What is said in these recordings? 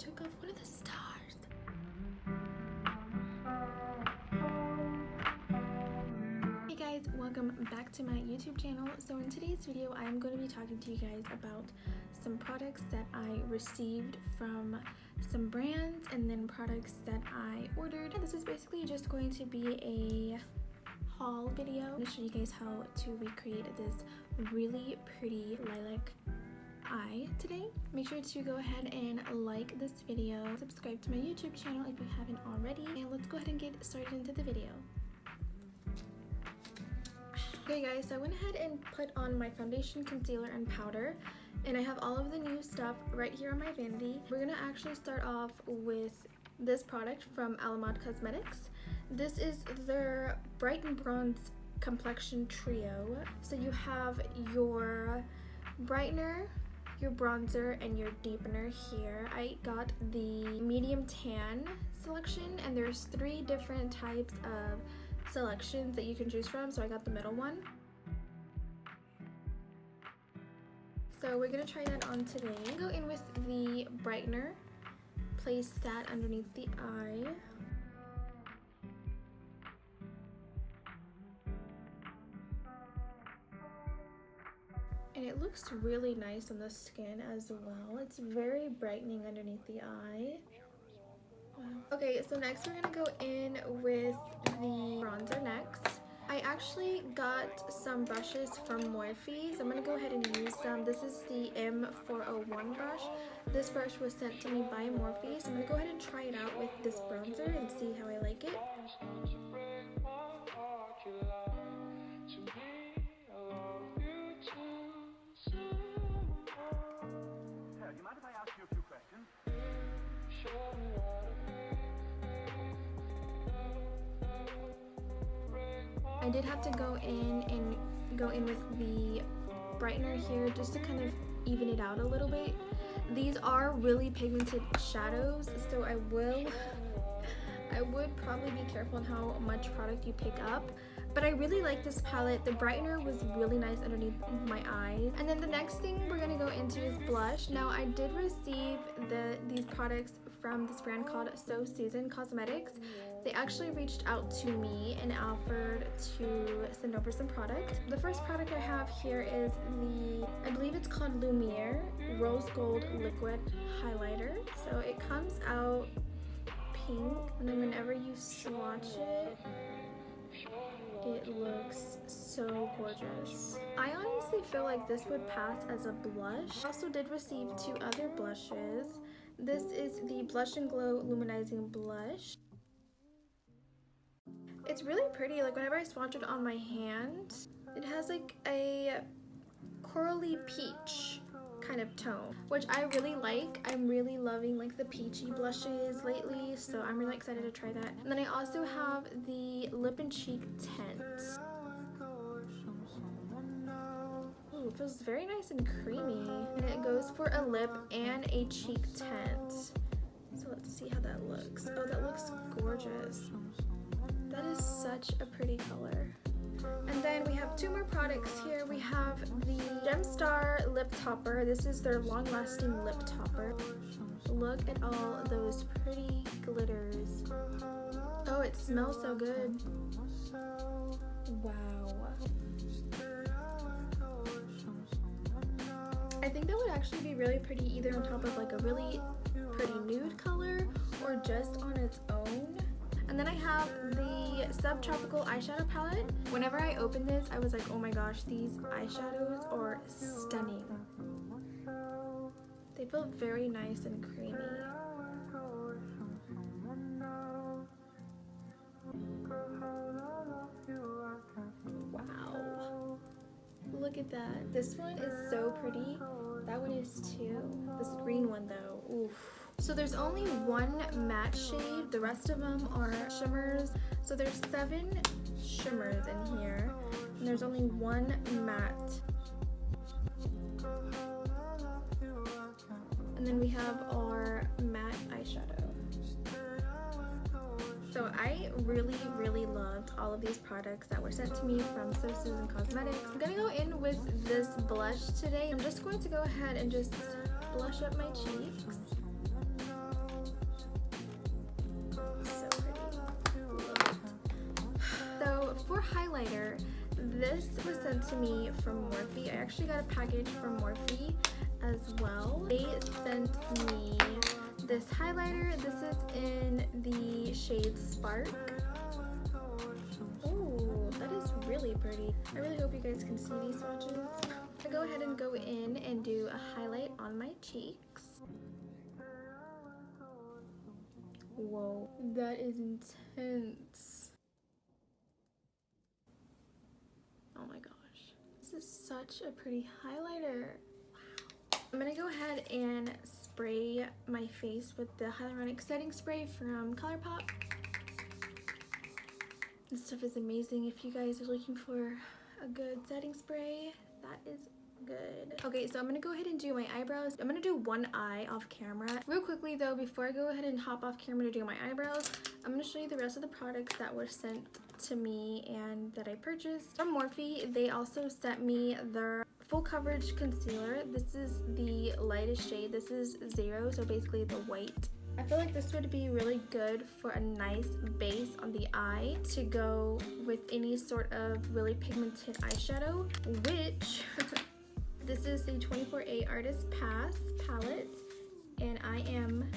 took off one of the stars. Hey guys, welcome back to my YouTube channel. So in today's video, I am going to be talking to you guys about some products that I received from some brands and then products that I ordered. This is basically just going to be a haul video. I'm going to show you guys how to recreate this really pretty lilac eye today. Make sure to go ahead and like this video, subscribe to my YouTube channel if you haven't already, and let's go ahead and get started into the video. Okay guys, so I went ahead and put on my foundation, concealer, and powder, and I have all of the new stuff right here on my vanity. We're gonna actually start off with this product from Alamod Cosmetics. This is their Bright and Bronze Complexion Trio. So you have your brightener, your bronzer, and your deepener here. I got the medium tan selection, and there's 3 different types of selections that you can choose from, so I got the middle one. So we're gonna try that on today. Go in with the brightener, place that underneath the eye. And it looks really nice on the skin as well. It's very brightening underneath the eye. Wow. Okay, so next we're gonna go in with the bronzer next. I actually got some brushes from Morphe, so I'm gonna go ahead and use them. This is the M401 brush. This brush was sent to me by Morphe, so I'm gonna go ahead and try it out with this bronzer and see how I like it. I did have to go in with the brightener here just to kind of even it out a little bit. These are really pigmented shadows, so I would probably be careful on how much product you pick up. But I really like this palette. The brightener was really nice underneath my eyes. And then the next thing we're gonna go into is blush. Now I did receive these products from this brand called xoxo Cosmetics. They actually reached out to me and offered to send over some product. The first product I have here is I believe it's called Lumiere Rose Gold Liquid Highlighter. So it comes out pink, and then whenever you swatch it, it looks so gorgeous. I honestly feel like this would pass as a blush. I also did receive 2 other blushes. This is the Blush and Glow Luminizing Blush. It's really pretty. Like whenever I swatch it on my hand, it has like a corally peach kind of tone, which I really like. I'm really loving like the peachy blushes lately, so I'm really excited to try that. And then I also have the Lip and Cheek Tint. Ooh, it feels very nice and creamy, and it goes for a lip and a cheek tint. So let's see how that looks. Oh, that looks gorgeous. That is such a pretty color. And then we have 2 more products here. We have the Gemstar Lip Topper. This is their long-lasting lip topper. Look at all those pretty glitters. Oh, it smells so good. Wow. I think that would actually be really pretty either on top of like a really pretty nude color or just on its own. And then I have the Subtropical Eyeshadow Palette. Whenever I opened this, I was like, oh my gosh, these eyeshadows are stunning. They feel very nice and creamy. Wow. Look at that. This one is so pretty. That one is too. This green one though, oof. So there's only 1 matte shade, the rest of them are shimmers. So there's 7 shimmers in here, and there's only 1 matte. And then we have our matte eyeshadow. So I really loved all of these products that were sent to me from xoxo Cosmetics. I'm gonna go in with this blush today. I'm just going to go ahead and just blush up my cheeks. this was sent to me from Morphe. I actually got a package from Morphe as well. They sent me this highlighter. This is in the shade Spark. Oh, that is really pretty. I really hope you guys can see these swatches. I go ahead and go in and do a highlight on my cheeks. Whoa, that is intense. Oh my gosh. This is such a pretty highlighter. Wow. I'm gonna go ahead and spray my face with the hyaluronic setting spray from ColourPop. This stuff is amazing. If you guys are looking for a good setting spray, that is good. Okay, so I'm gonna go ahead and do my eyebrows. I'm gonna do one eye off camera. Real quickly though, before I go ahead and hop off camera to do my eyebrows, I'm gonna show you the rest of the products that were sent to me and that I purchased. From Morphe, they also sent me their full coverage concealer. This is the lightest shade. This is 0, so basically the white. I feel like this would be really good for a nice base on the eye to go with any sort of really pigmented eyeshadow, which this is the 24A Artist Pass palette, and I am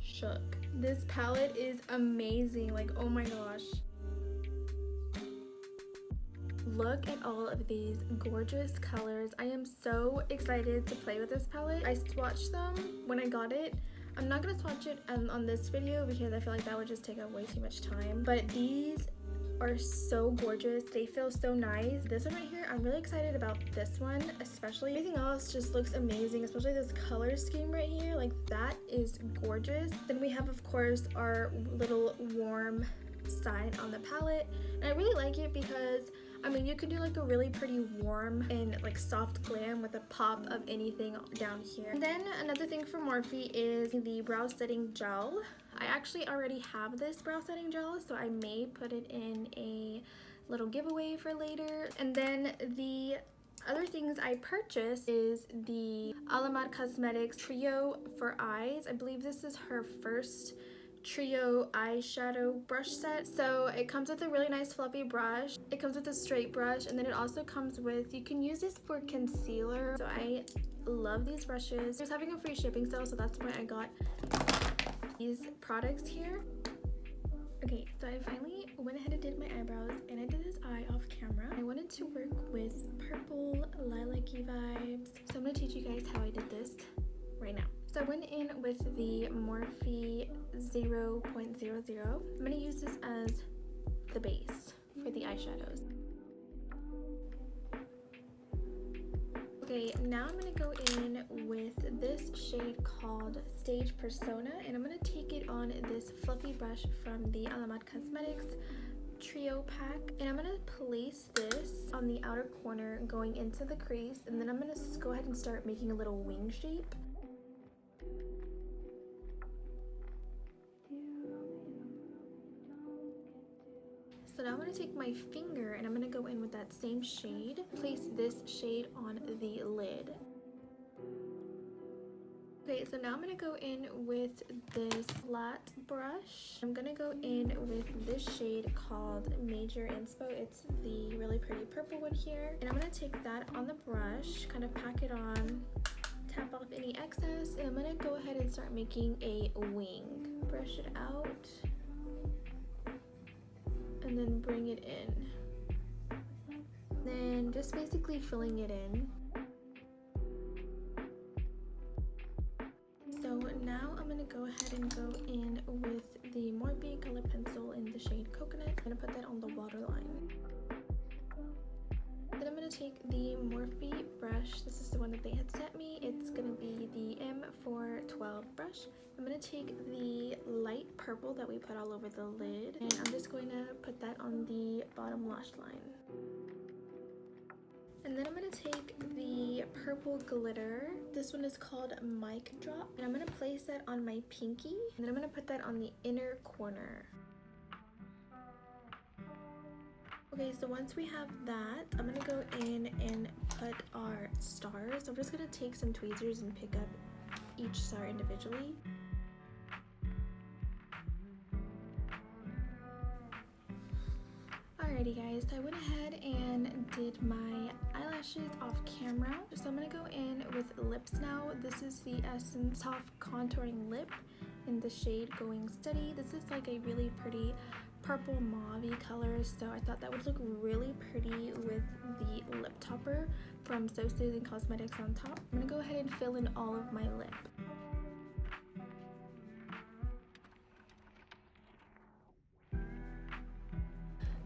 shook. This palette is amazing, like oh my gosh. Look at all of these gorgeous colors. I am so excited to play with this palette. I swatched them when I got it. I'm not gonna swatch it on this video because I feel like that would just take up way too much time. But these are so gorgeous. They feel so nice. This one right here, I'm really excited about this one, especially. Everything else just looks amazing, especially this color scheme right here. Like that is gorgeous. Then we have, of course, our little warm side on the palette. And I really like it because I mean, you can do like a really pretty warm and like soft glam with a pop of anything down here. And then another thing from Morphe is the brow setting gel. I actually already have this brow setting gel, so I may put it in a little giveaway for later. And then the other things I purchased is the Alamat Cosmetics Trio for Eyes. I believe this is her first trio eyeshadow brush set. So it comes with a really nice fluffy brush, it comes with a straight brush, and then it also comes with, you can use this for concealer. So I love these brushes. I was having a free shipping sale, so that's why I got these products here. Okay, so I finally went ahead and did my eyebrows, and I did this eye off camera. I wanted to work with purple lilac-y vibes, so I'm gonna teach you guys how I did this right now. So I went in with the Morphe 0.00. I'm going to use this as the base for the eyeshadows. Okay, now I'm going to go in with this shade called Stage Persona, and I'm going to take it on this fluffy brush from the Alamat Cosmetics Trio pack, and I'm going to place this on the outer corner going into the crease, and then I'm going to go ahead and start making a little wing shape. So now I'm going to take my finger and I'm going to go in with that same shade, place this shade on the lid. Okay, so now I'm going to go in with this flat brush. I'm going to go in with this shade called Major Inspo. It's the really pretty purple one here. And I'm going to take that on the brush, kind of pack it on, tap off any excess, and I'm going to go ahead and start making a wing. Brush it out. And then bring it in. Then just basically filling it in. So now I'm going to go ahead and go in with the Morphe color pencil in the shade Coconut. I'm going to put that on the waterline. Then I'm going to take the Morphe brush. This is the one that they had sent me. It's going to be the M412 brush. I'm going to take the light purple that we put all over the lid, and I'm just going to put that on the bottom lash line. And then I'm going to take the purple glitter. This one is called Mic Drop, and I'm going to place that on my pinky, and then I'm going to put that on the inner corner. Okay, so once we have that, I'm going to go in and put our stars. So I'm just going to take some tweezers and pick up each star individually. Alrighty guys, so I went ahead and did my eyelashes off camera. So I'm gonna go in with lips now. This is the Essence Soft Contouring Lip in the shade Going Steady. This is like a really pretty purple mauve color, so I thought that would look really pretty with the lip topper from So Soothing Cosmetics on top. I'm gonna go ahead and fill in all of my lip.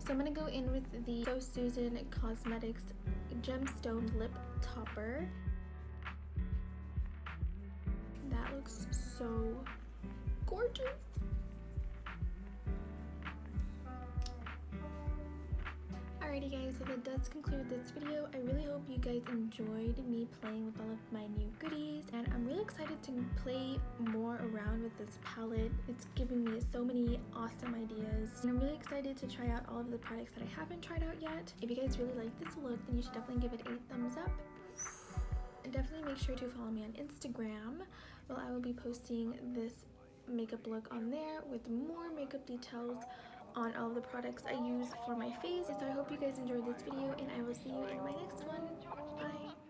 So I'm going to go in with the So Soothing Cosmetics Gemstone Lip Topper. That looks so gorgeous. Alrighty guys, so that does conclude this video. I really hope you guys enjoyed me playing with all of my new goodies, and I'm really excited to play more around with this palette. It's giving me so many awesome ideas, and I'm really excited to try out all of the products that I haven't tried out yet. If you guys really like this look, then you should definitely give it a thumbs up. And definitely make sure to follow me on Instagram. Well, I will be posting this makeup look on there with more makeup details on all of the products I use for my face. So I hope you guys enjoyed this video, and I will see you in my next one. Bye!